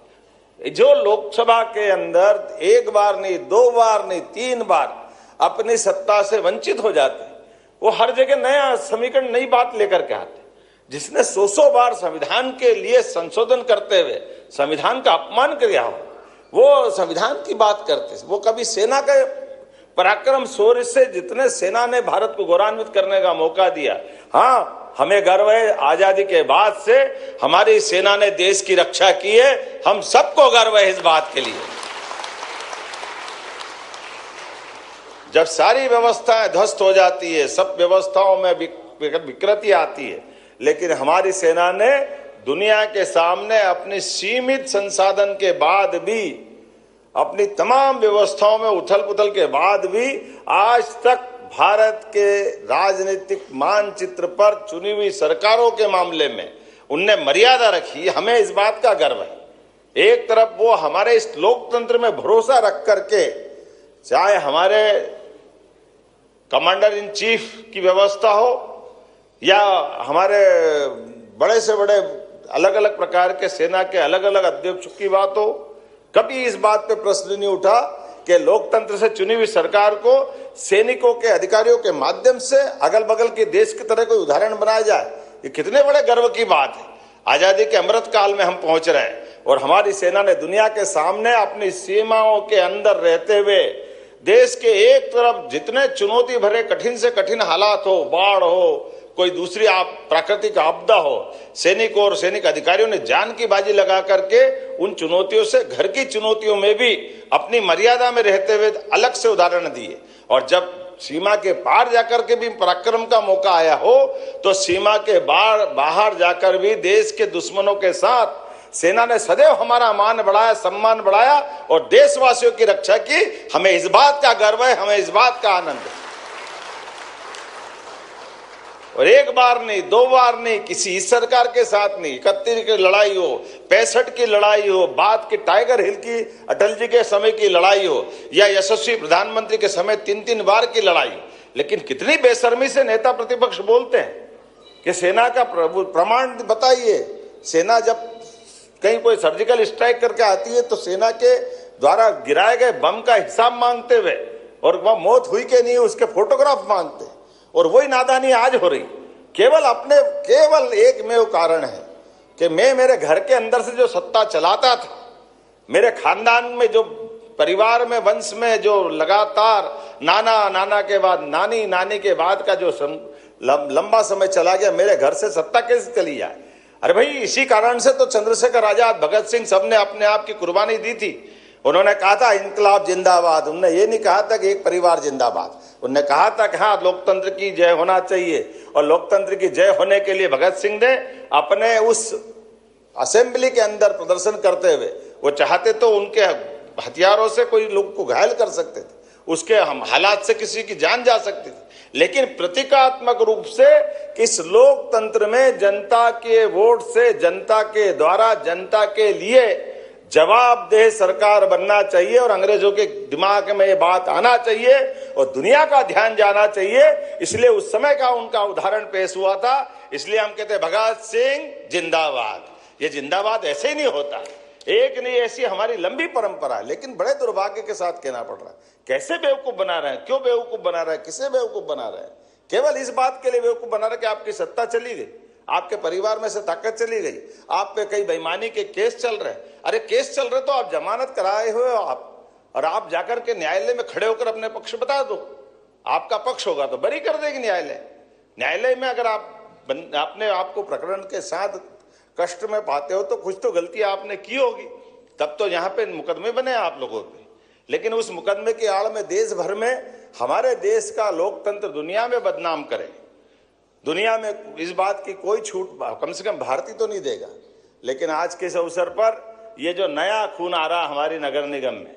Speaker 4: जो लोकसभा के अंदर एक बार नहीं, दो बार नहीं, 3 बार अपनी सत्ता से वंचित हो जाते हैं, वो हर जगह नया समीकरण, नई बात लेकर के आते। जिसने 100 बार संविधान के लिए संशोधन करते हुए संविधान का अपमान किया हो, वो संविधान की बात करते। वो कभी सेना का पराक्रम शौर्य से जितने सेना ने भारत को गौरवान्वित करने का मौका दिया, हाँ हमें गर्व है आजादी के बाद से हमारी सेना ने देश की रक्षा की है। हम सबको गर्व है इस बात के लिए। जब सारी व्यवस्थाएं ध्वस्त हो जाती है, सब व्यवस्थाओं में विकृति आती है, लेकिन हमारी सेना ने दुनिया के सामने अपनी सीमित संसाधन के बाद भी, अपनी तमाम व्यवस्थाओं में उथल पुथल के बाद भी आज तक भारत के राजनीतिक मानचित्र पर चुनी हुई सरकारों के मामले में उनने मर्यादा रखी। हमें इस बात का गर्व है। एक तरफ वो हमारे इस लोकतंत्र में भरोसा रख करके, चाहे हमारे कमांडर इन चीफ की व्यवस्था हो या हमारे बड़े से बड़े अलग अलग प्रकार के सेना के अलग अलग अध्यक्षों की बात हो, कभी इस बात पे प्रश्न नहीं उठा कि लोकतंत्र से चुनी हुई सरकार को सैनिकों के, अधिकारियों के माध्यम से अगल बगल के देश की तरह कोई उदाहरण बनाया जाए। ये कितने बड़े गर्व की बात है। आजादी के अमृत काल में हम पहुंच रहे हैं और हमारी सेना ने दुनिया के सामने अपनी सीमाओं के अंदर रहते हुए देश के एक तरफ जितने चुनौती भरे कठिन से कठिन हालात हो, बाढ़ हो, कोई दूसरी प्राकृतिक आपदा हो, सैनिकों और सैनिक अधिकारियों ने जान की बाजी लगा करके उन चुनौतियों से, घर की चुनौतियों में भी अपनी मर्यादा में रहते हुए अलग से उदाहरण दिए। और जब सीमा के पार जाकर के भी पराक्रम का मौका आया हो, तो सीमा के बाहर जाकर भी देश के दुश्मनों के साथ सेना ने सदैव हमारा मान बढ़ाया, सम्मान बढ़ाया और देशवासियों की रक्षा की। हमें इस बात का गर्व है, हमें इस बात का आनंद है। और एक बार नहीं, 2 बार नहीं, किसी इस सरकार के साथ नहीं, 31 की लड़ाई हो, 65 की लड़ाई हो, बाद की टाइगर हिल की अटल जी के समय की लड़ाई हो या यशस्वी प्रधानमंत्री के समय 3-3 बार की लड़ाई, लेकिन कितनी बेशर्मी से नेता प्रतिपक्ष बोलते हैं कि सेना का प्रमाण बताइए। सेना जब कहीं कोई सर्जिकल स्ट्राइक करके आती है तो सेना के द्वारा गिराए गए बम का हिसाब मांगते हुए और वह मौत हुई कि नहीं उसके फोटोग्राफ मांगते, और वही नादानी आज हो रही। केवल एकमेव कारण है कि मैं मेरे घर के अंदर से जो सत्ता चलाता था, मेरे खानदान में जो परिवार में वंश में जो लगातार नाना के बाद नानी के बाद का जो लंबा समय चला गया, मेरे घर से सत्ता कैसे चली जाए? अरे भाई, इसी कारण से तो चंद्रशेखर आजाद, भगत सिंह सबने अपने आप की कुर्बानी दी थी। उन्होंने कहा था इनकलाब जिंदाबाद, उन्होंने ये नहीं कहा था कि एक परिवार जिंदाबाद। उन्होंने कहा था कि हाँ, लोकतंत्र की जय होना चाहिए। और लोकतंत्र की जय होने के लिए भगत सिंह ने अपने उस असेंबली के अंदर प्रदर्शन करते हुए, वो चाहते तो उनके हथियारों से कोई लोग को घायल कर सकते थे, उसके हम हालात से किसी की जान जा सकती थी, लेकिन प्रतीकात्मक रूप से इस लोकतंत्र में जनता के वोट से, जनता के द्वारा, जनता के लिए जवाबदेह सरकार बनना चाहिए। और अंग्रेजों के दिमाग में ये बात आना चाहिए और दुनिया का ध्यान जाना चाहिए। इसलिए उस समय का उनका उदाहरण पेश हुआ था। इसलिए हम कहते हैं भगत सिंह जिंदाबाद। ये जिंदाबाद ऐसे ही नहीं होता, एक नहीं, ऐसी हमारी लंबी परंपरा है। लेकिन बड़े दुर्भाग्य के साथ कहना पड़ रहा है, कैसे बेवकूफ बना रहे हैं, क्यों बेवकूफ बना रहे हैं, किसे बेवकूफ बना रहे हैं? केवल इस बात के लिए बेवकूफ बना रहे कि आपकी सत्ता चली गई, आपके परिवार में से ताकत चली गई, आप पे कई बेईमानी के केस चल रहे हैं। अरे केस चल रहे तो आप जमानत कराए हुए हो आप, और आप जाकर के न्यायालय में खड़े होकर अपने पक्ष बता दो। आपका पक्ष होगा तो बरी कर देगी न्यायालय। न्यायालय में अगर आप अपने आपको प्रकरण के साथ कष्ट में पाते हो तो कुछ तो गलती आपने की होगी, तब तो यहाँ पे मुकदमे बने आप लोगों पे। लेकिन उस मुकदमे की आड़ में देश भर में हमारे देश का लोकतंत्र दुनिया में बदनाम करे, दुनिया में इस बात की कोई छूट कम से कम भारतीय तो नहीं देगा। लेकिन आज के इस अवसर पर ये जो नया खून आ रहा हमारी नगर निगम में,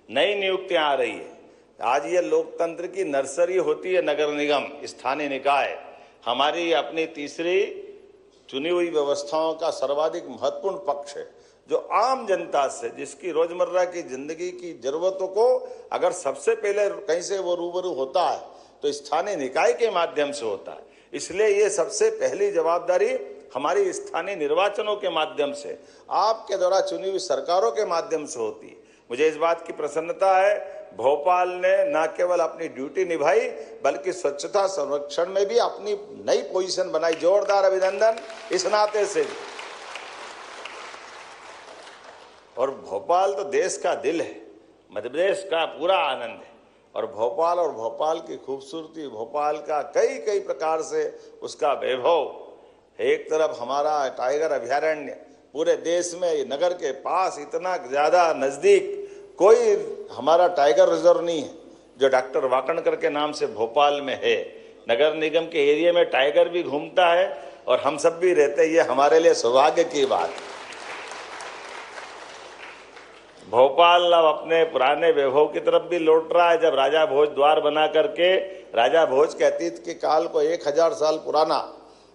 Speaker 4: नई नियुक्तियां आ रही है, आज ये लोकतंत्र की नर्सरी होती है नगर निगम, स्थानीय निकाय। हमारी अपनी तीसरी चुनी हुई व्यवस्थाओं का सर्वाधिक महत्वपूर्ण पक्ष है, जो आम जनता से, जिसकी रोजमर्रा की जिंदगी की जरूरतों को अगर सबसे पहले कहीं से वो रूबरू होता है तो स्थानीय निकाय के माध्यम से होता है। इसलिए ये सबसे पहली जवाबदारी हमारी स्थानीय निर्वाचनों के माध्यम से, आपके द्वारा चुनी हुई सरकारों के माध्यम से होती है। मुझे इस बात की प्रसन्नता है, भोपाल ने न केवल अपनी ड्यूटी निभाई बल्कि स्वच्छता संरक्षण में भी अपनी नई पोजीशन बनाई। जोरदार अभिनंदन इस नाते से। और भोपाल तो देश का दिल है, मध्य प्रदेश का पूरा आनंद है। और भोपाल की खूबसूरती, भोपाल का कई प्रकार से उसका वैभव। एक तरफ हमारा टाइगर अभयारण्य, पूरे देश में नगर के पास इतना ज्यादा नजदीक कोई हमारा टाइगर रिजर्व नहीं है जो डॉक्टर वाकणकर के नाम से भोपाल में है। नगर निगम के एरिया में टाइगर भी घूमता है और हम सब भी रहते हैं, ये हमारे लिए सौभाग्य की बात। भोपाल अब अपने पुराने वैभव की तरफ भी लौट रहा है। जब राजा भोज द्वार बना करके, राजा भोज के अतीत के काल को 1000 साल पुराना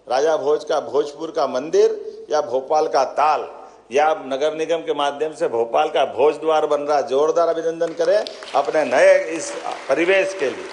Speaker 4: राजा भोज का भोजपुर का मंदिर या भोपाल का ताल या नगर निगम के माध्यम से भोपाल का भोज द्वार बन रहा। जोरदार अभिनंदन करें अपने नए इस परिवेश के लिए।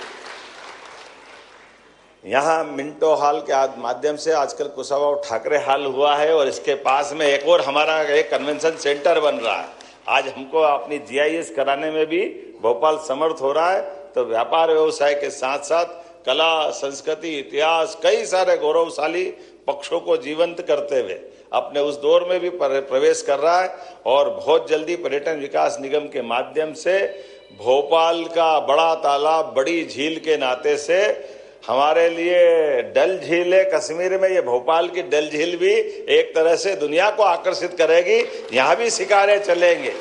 Speaker 4: यहाँ मिंटो हॉल के माध्यम से आजकल कुशाभाऊ ठाकरे हॉल हुआ है और इसके पास में एक और हमारा एक कन्वेंशन सेंटर बन रहा है। आज हमको अपनी GIS कराने में भी भोपाल समर्थ हो रहा है। तो व्यापार व्यवसाय के साथ साथ कला, संस्कृति, इतिहास, कई सारे गौरवशाली पक्षों को जीवंत करते हुए अपने उस दौर में भी प्रवेश कर रहा है। और बहुत जल्दी पर्यटन विकास निगम के माध्यम से भोपाल का बड़ा तालाब, बड़ी झील के नाते से हमारे लिए डल झील है कश्मीर में, ये भोपाल की डल झील भी एक तरह से दुनिया को आकर्षित करेगी। यहाँ भी शिकारे चलेंगे,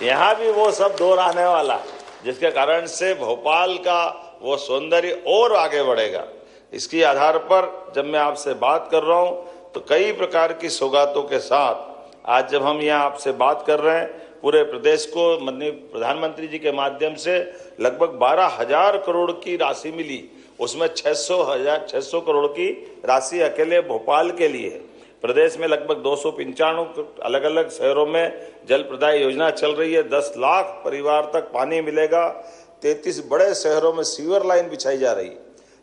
Speaker 4: यहाँ भी वो सब दौर आने वाला, जिसके कारण से भोपाल का वो सौंदर्य और आगे बढ़ेगा। इसके आधार पर जब मैं आपसे बात कर रहा हूँ तो कई प्रकार की सौगातों के साथ आज जब हम यहाँ आपसे बात कर रहे हैं, पूरे प्रदेश को माननीय प्रधानमंत्री जी के माध्यम से लगभग 12,000 करोड़ की राशि मिली। उसमें 600 करोड़ की राशि अकेले भोपाल के लिए है। प्रदेश में लगभग 295 अलग अलग शहरों में जल प्रदाय योजना चल रही है। 10 लाख परिवार तक पानी मिलेगा। 33 बड़े शहरों में सीवर लाइन बिछाई जा रही है।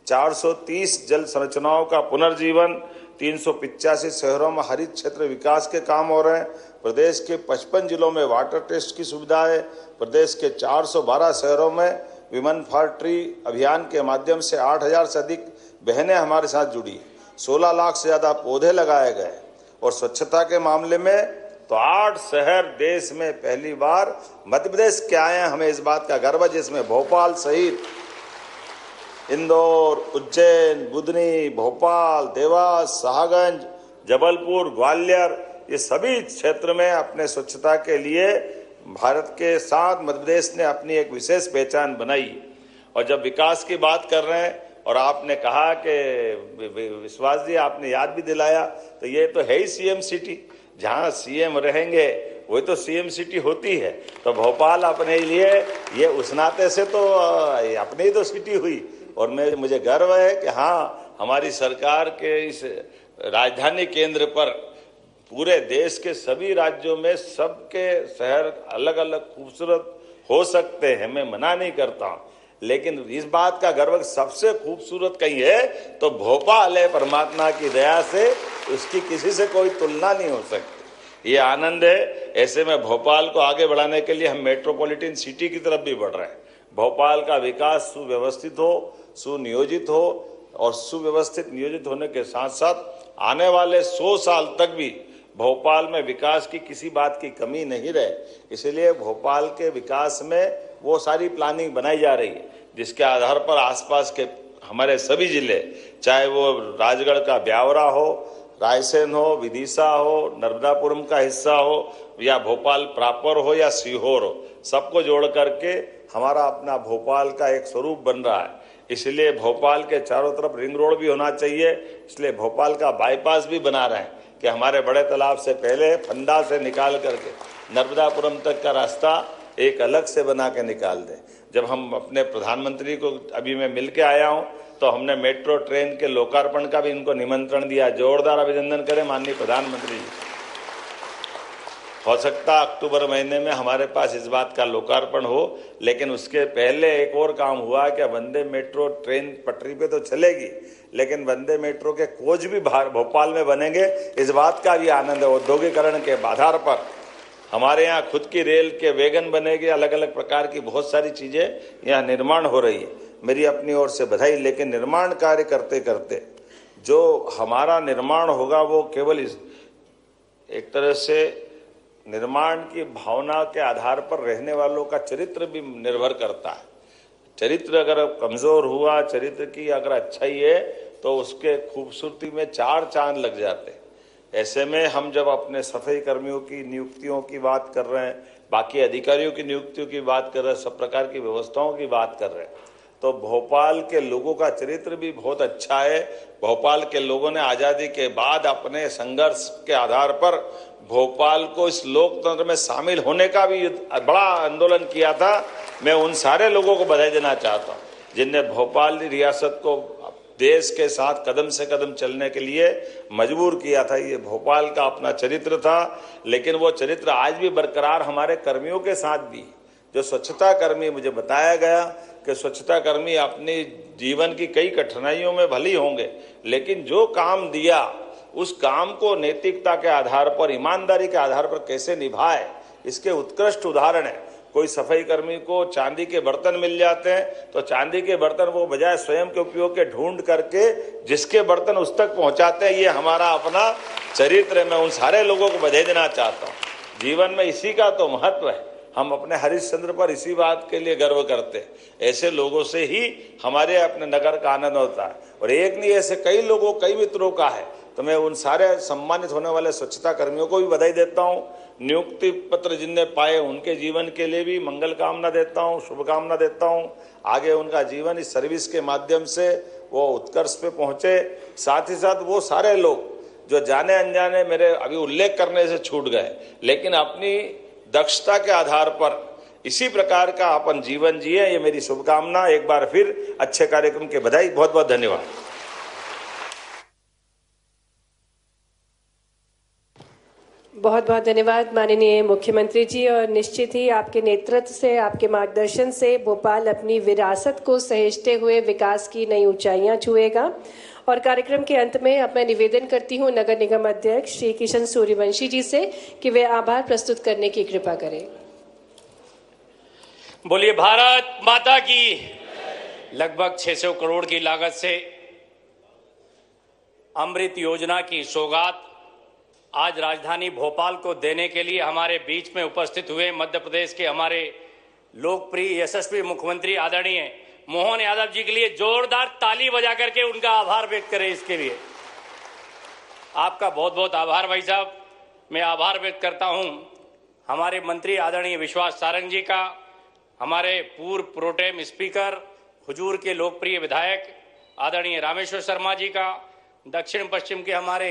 Speaker 4: 430 जल संरचनाओं का पुनर्जीवन। 385 शहरों में हरित क्षेत्र विकास के काम हो रहे हैं। प्रदेश के 55 जिलों में वाटर टेस्ट की सुविधा है। प्रदेश के 412 शहरों में विमन फॉर ट्री अभियान के माध्यम से 8,000 से अधिक बहनें हमारे साथ जुड़ी, 16 लाख से ज़्यादा पौधे लगाए गए। और स्वच्छता के मामले में तो 8 शहर देश में पहली बार मध्य प्रदेश के आए हैं, हमें इस बात का गर्व है, जिसमें भोपाल सहित इंदौर, उज्जैन, बुधनी, भोपाल, देवास, शाहगंज, जबलपुर, ग्वालियर, ये सभी क्षेत्र में अपने स्वच्छता के लिए भारत के साथ मध्य प्रदेश ने अपनी एक विशेष पहचान बनाई। और जब विकास की बात कर रहे हैं और आपने कहा कि विश्वास जी आपने याद भी दिलाया, तो ये तो है ही सीएम सिटी, जहाँ सीएम रहेंगे वही तो सीएम सिटी होती है। तो भोपाल अपने लिए ये उस नाते से तो अपनी ही तो सिटी हुई। और मुझे गर्व है कि हाँ, हमारी सरकार के इस राजधानी केंद्र पर पूरे देश के सभी राज्यों में सबके शहर अलग अलग खूबसूरत हो सकते हैं, मैं मना नहीं करता हूँ, लेकिन इस बात का गर्व सबसे खूबसूरत कहीं है तो भोपाल है। परमात्मा की दया से उसकी किसी से कोई तुलना नहीं हो सकती, ये आनंद है। ऐसे में भोपाल को आगे बढ़ाने के लिए हम मेट्रोपॉलिटन सिटी की तरफ भी बढ़ रहे हैं। भोपाल का विकास सुव्यवस्थित हो, सुनियोजित हो, और सुव्यवस्थित नियोजित होने के साथ साथ आने वाले 100 साल तक भी भोपाल में विकास की किसी बात की कमी नहीं रहे। इसलिए भोपाल के विकास में वो सारी प्लानिंग बनाई जा रही है, जिसके आधार पर आसपास के हमारे सभी जिले, चाहे वो राजगढ़ का ब्यावरा हो, रायसेन हो, विदिशा हो, नर्मदापुरम का हिस्सा हो, या भोपाल प्रॉपर हो या सीहोर हो, सबको जोड़ करके हमारा अपना भोपाल का एक स्वरूप बन रहा है। इसलिए भोपाल के चारों तरफ रिंग रोड भी होना चाहिए, इसलिए भोपाल का बाईपास भी बना रहे हैं कि हमारे बड़े तालाब से पहले फंदा से निकाल करके नर्मदापुरम तक का रास्ता एक अलग से बना के निकाल दें। जब हम अपने प्रधानमंत्री को अभी मैं मिल के आया हूँ, तो हमने मेट्रो ट्रेन के लोकार्पण का भी इनको निमंत्रण दिया। जोरदार अभिनंदन करें माननीय प्रधानमंत्री जी। हो सकता अक्टूबर महीने में हमारे पास इस बात का लोकार्पण हो, लेकिन उसके पहले एक और काम हुआ कि वंदे मेट्रो ट्रेन पटरी पे तो चलेगी, लेकिन वंदे मेट्रो के कोच भी भोपाल में बनेंगे। इस बात का भी आनंद है। औद्योगिकरण के आधार पर हमारे यहाँ खुद की रेल के वैगन बनेंगे, अलग अलग प्रकार की बहुत सारी चीजें यहाँ निर्माण हो रही है। मेरी अपनी ओर से बधाई। लेकिन निर्माण कार्य करते करते जो हमारा निर्माण होगा वो केवल एक तरह से निर्माण की भावना के आधार पर रहने वालों का चरित्र भी निर्भर करता है। चरित्र अगर कमजोर हुआ, चरित्र की अगर अच्छाई है, तो उसके खूबसूरती में 4 चांद लग जाते हैं। ऐसे में हम जब अपने सफाई कर्मियों की नियुक्तियों की बात कर रहे हैं, बाकी अधिकारियों की नियुक्तियों की बात कर रहे हैं, सब प्रकार की व्यवस्थाओं की बात कर रहे हैं, तो भोपाल के लोगों का चरित्र भी बहुत अच्छा है। भोपाल के लोगों ने आज़ादी के बाद अपने संघर्ष के आधार पर भोपाल को इस लोकतंत्र में शामिल होने का भी बड़ा आंदोलन किया था। मैं उन सारे लोगों को बधाई देना चाहता हूँ जिनने भोपाल रियासत को देश के साथ कदम से कदम चलने के लिए मजबूर किया था। ये भोपाल का अपना चरित्र था, लेकिन वो चरित्र आज भी बरकरार हमारे कर्मियों के साथ भी। जो स्वच्छता कर्मी, मुझे बताया गया कि स्वच्छता कर्मी अपनी जीवन की कई कठिनाइयों में भले ही होंगे, लेकिन जो काम दिया उस काम को नैतिकता के आधार पर, ईमानदारी के आधार पर कैसे निभाए, इसके उत्कृष्ट उदाहरण है। कोई सफाई कर्मी को चांदी के बर्तन मिल जाते हैं, तो चांदी के बर्तन वो बजाय स्वयं के उपयोग के ढूंढ करके जिसके बर्तन उस तक पहुंचाते हैं। ये हमारा अपना चरित्र है। मैं उन सारे लोगों को बधाई देना चाहता हूँ। जीवन में इसी का तो महत्व है। हम अपने हरिश्चंद्र पर इसी बात के लिए गर्व करते हैं। ऐसे लोगों से ही हमारे अपने नगर का आनंद होता है। और एक नहीं, ऐसे कई लोगों, कई मित्रों का है। तो मैं उन सारे सम्मानित होने वाले स्वच्छता कर्मियों को भी बधाई देता हूँ। नियुक्ति पत्र जिनने पाए उनके जीवन के लिए भी मंगल कामना देता हूँ, शुभकामना देता हूँ। आगे उनका जीवन इस सर्विस के माध्यम से वो उत्कर्ष पे पहुँचे। साथ ही साथ वो सारे लोग जो जाने अनजाने मेरे अभी उल्लेख करने से छूट गए, लेकिन अपनी दक्षता के आधार पर इसी प्रकार का अपन जीवन जिए, ये मेरी शुभकामना। एक बार फिर अच्छे कार्यक्रम के बधाई। बहुत बहुत धन्यवाद।
Speaker 1: बहुत बहुत धन्यवाद माननीय मुख्यमंत्री जी। और निश्चित ही आपके नेतृत्व से, आपके मार्गदर्शन से भोपाल अपनी विरासत को सहेजते हुए विकास की नई ऊंचाइयां छुएगा। और कार्यक्रम के अंत में अब मैं निवेदन करती हूं नगर निगम अध्यक्ष श्री किशन सूर्यवंशी जी से कि वे आभार प्रस्तुत करने की कृपा करें।
Speaker 5: बोलिए भारत माता की। लगभग 600 करोड़ की लागत से अमृत योजना की सौगात आज राजधानी भोपाल को देने के लिए हमारे बीच में उपस्थित हुए मध्य प्रदेश के हमारे लोकप्रिय यशस्वी मुख्यमंत्री आदरणीय मोहन यादव जी के लिए जोरदार ताली बजा करके उनका आभार व्यक्त करें। इसके लिए आपका बहुत बहुत आभार भाई साहब। मैं आभार व्यक्त करता हूं हमारे मंत्री आदरणीय विश्वास सारंग जी का, हमारे पूर्व प्रोटेम स्पीकर हुजूर के लोकप्रिय विधायक आदरणीय रामेश्वर शर्मा जी का, दक्षिण पश्चिम के हमारे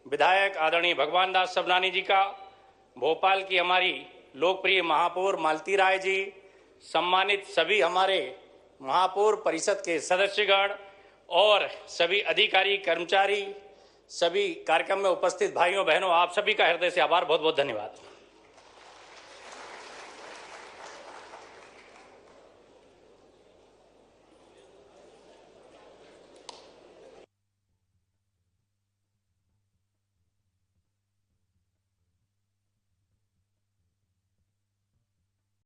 Speaker 5: विधायक आदरणीय भगवान दास सबनानी जी का, भोपाल की हमारी लोकप्रिय महापौर मालती राय जी, सम्मानित सभी हमारे महापौर परिषद के सदस्यगण और सभी अधिकारी कर्मचारी, सभी कार्यक्रम में उपस्थित भाइयों बहनों, आप सभी का हृदय से आभार। बहुत बहुत धन्यवाद।